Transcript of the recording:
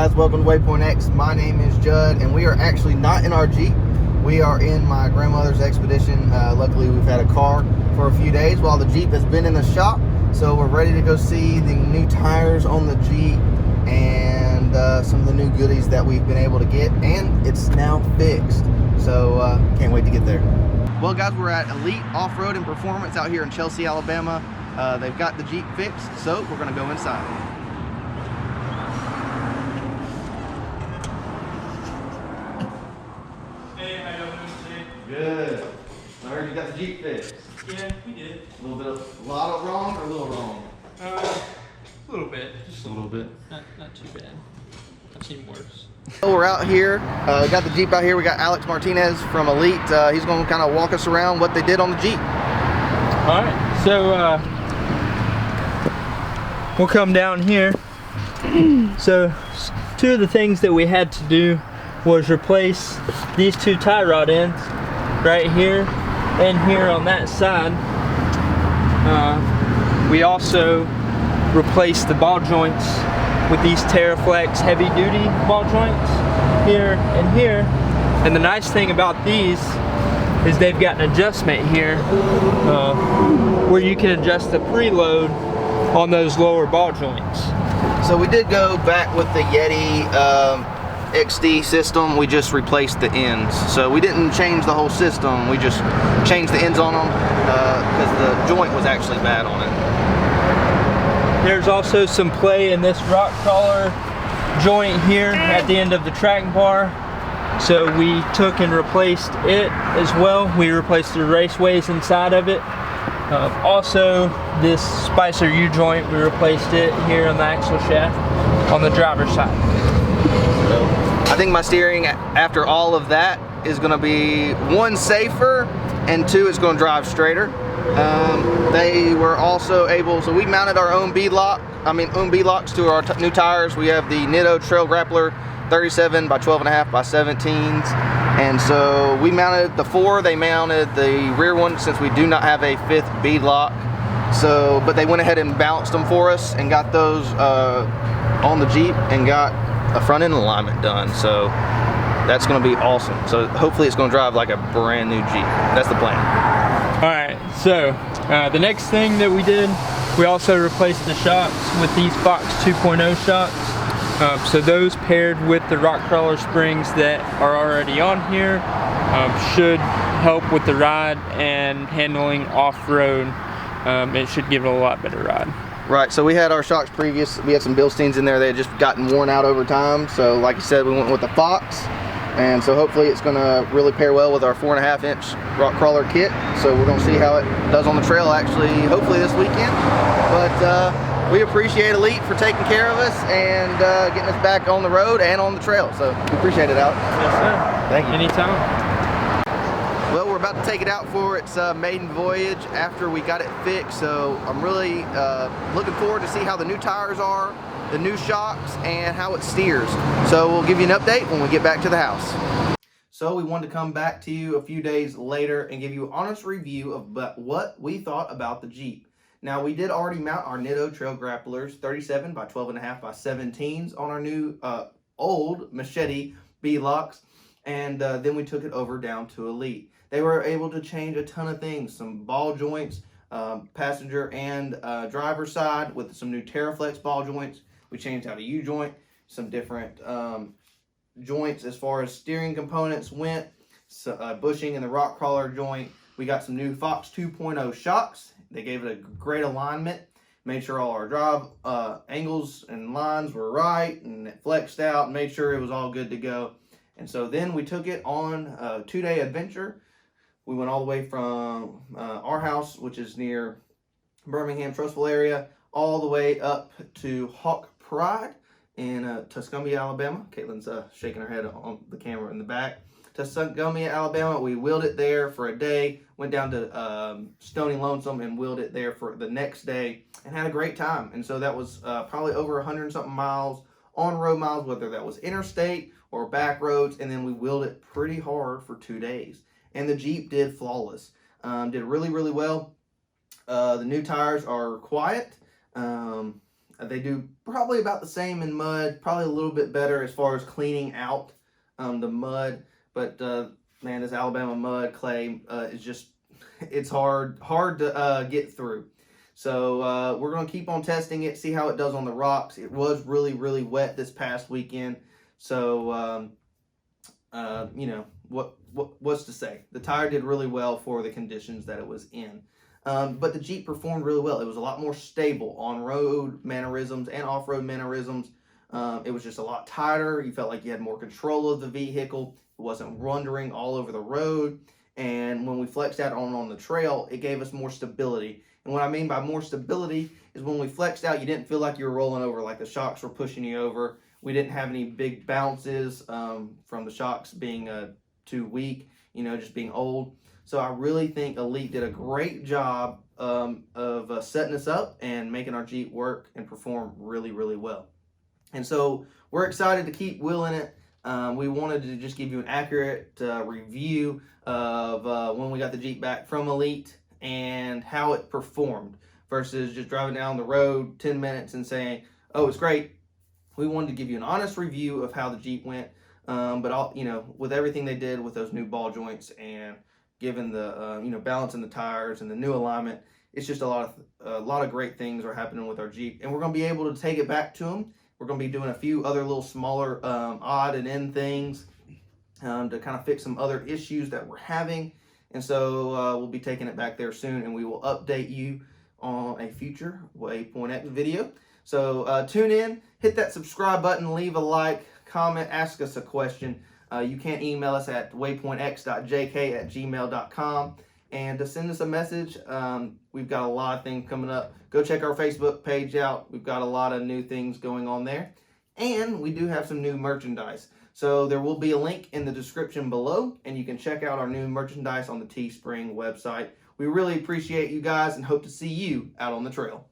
guys, welcome to Waypoint X. My name is Judd, and we are actually not in our Jeep. We are in my grandmother's Expedition. Luckily, we've had a car for a few days while the Jeep has been in the shop. So we're ready to go see the new tires on the Jeep and some of the new goodies that we've been able to get. And it's now fixed. So can't wait to get there. Well, guys, we're at Elite Offroad and Performance out here in Chelsea, Alabama. They've got the Jeep fixed, so we're going to go inside. Good. I heard you got the Jeep fixed. Yeah, we did. A lot of wrong or a little wrong? A little bit. Just a little bit. Not too bad. I've seen worse. So we're out here. We got the Jeep out here. We got Alex Martinez from Elite. He's going to kind of walk us around what they did on the Jeep. All right. So we'll come down here. So two of the things that we had to do was replace these two tie rod ends right here and here on that side. We also replaced the ball joints with these TerraFlex heavy duty ball joints here and here. And the nice thing about these is they've got an adjustment here where you can adjust the preload on those lower ball joints. So we did go back with the Yeti XD system. We just replaced the ends. So we didn't change the whole system. We just changed the ends on them because the joint was actually bad on it. There's also some play in this rock crawler joint here at the end of the track bar. So we took and replaced it as well. We replaced the raceways inside of it. Also, this Spicer U-joint, we replaced it here on the axle shaft on the driver's side. So I think my steering after all of that is going to be one, safer, and two, it's going to drive straighter. They were also able, so we mounted our own beadlocks to our new tires. We have the Nitto Trail Grappler 37 by 12.5 by 17s. And so we mounted the four, they mounted the rear one since we do not have a fifth beadlock. So, but they went ahead and balanced them for us and got those on the Jeep and got a front end alignment done. So that's gonna be awesome. So hopefully it's gonna drive like a brand new Jeep. That's the plan. All right, so the next thing that we did, we also replaced the shocks with these Fox 2.0 shocks. So those paired with the rock crawler springs that are already on here should help with the ride and handling off-road. It should give it a lot better ride. Right, so we had our shocks previous. We had some Bilsteins in there. They had just gotten worn out over time. So like you said, we went with the Fox. And so hopefully it's gonna really pair well with our 4.5-inch rock crawler kit. So we're gonna see how it does on the trail actually, hopefully this weekend. But we appreciate Elite for taking care of us and getting us back on the road and on the trail. So we appreciate it, Alex. Yes, sir. Thank you. Anytime. Well, we're about to take it out for its maiden voyage after we got it fixed. So I'm really looking forward to see how the new tires are, the new shocks, and how it steers. So we'll give you an update when we get back to the house. So we wanted to come back to you a few days later and give you an honest review of what we thought about the Jeep. Now, we did already mount our Nitto Trail Grapplers 37 by 12.5 by 17s on our new old Machete beadlocks, and then we took it over down to Elite. They were able to change a ton of things, some ball joints, passenger and driver side with some new TerraFlex ball joints. We changed out a U-joint, some different joints as far as steering components went, so, bushing in the rock crawler joint. We got some new Fox 2.0 shocks. They gave it a great alignment, made sure all our drive angles and lines were right, and it flexed out, and made sure it was all good to go. And so then we took it on a 2-day adventure. We went all the way from our house, which is near Birmingham, Trussville area, all the way up to Hawk Pride in Tuscumbia, Alabama. Caitlin's shaking her head on the camera in the back. Tuscumbia, Alabama. We wheeled it there for a day, went down to Stony Lonesome and wheeled it there for the next day and had a great time. And so that was probably over 100-something miles, on-road miles, whether that was interstate or back roads, and then we wheeled it pretty hard for 2 days. And the Jeep did flawless, did really, really well. The new tires are quiet. They do probably about the same in mud, probably a little bit better as far as cleaning out the mud. But man, this Alabama mud clay is just, it's hard to get through. So we're going to keep on testing it, see how it does on the rocks. It was really, really wet this past weekend. So, you know, what's to say? The tire did really well for the conditions that it was in. But the Jeep performed really well. It was a lot more stable on road mannerisms and off-road mannerisms. It was just a lot tighter. You felt like you had more control of the vehicle. It wasn't wandering all over the road. And when we flexed out on the trail, it gave us more stability. And what I mean by more stability is when we flexed out, you didn't feel like you were rolling over, like the shocks were pushing you over. We didn't have any big bounces from the shocks being too weak, you know, just being old. So I really think Elite did a great job of setting us up and making our Jeep work and perform really, really well. And so we're excited to keep wheeling it. We wanted to just give you an accurate review of when we got the Jeep back from Elite and how it performed versus just driving down the road 10 minutes and saying, oh, it's great. We wanted to give you an honest review of how the Jeep went, but all, you know, with everything they did with those new ball joints and given the you know, balance in the tires and the new alignment, it's just a lot of great things are happening with our Jeep, and we're going to be able to take it back to them. We're going to be doing a few other little smaller odd and end things to kind of fix some other issues that we're having. And so we'll be taking it back there soon, and we will update you on a future Waypoint X video. So tune in, hit that subscribe button, leave a like, comment, ask us a question. You can email us at waypointx.jk@gmail.com and to send us a message. We've got a lot of things coming up. Go check our Facebook page out. We've got a lot of new things going on there. And we do have some new merchandise. So there will be a link in the description below, and you can check out our new merchandise on the Teespring website. We really appreciate you guys and hope to see you out on the trail.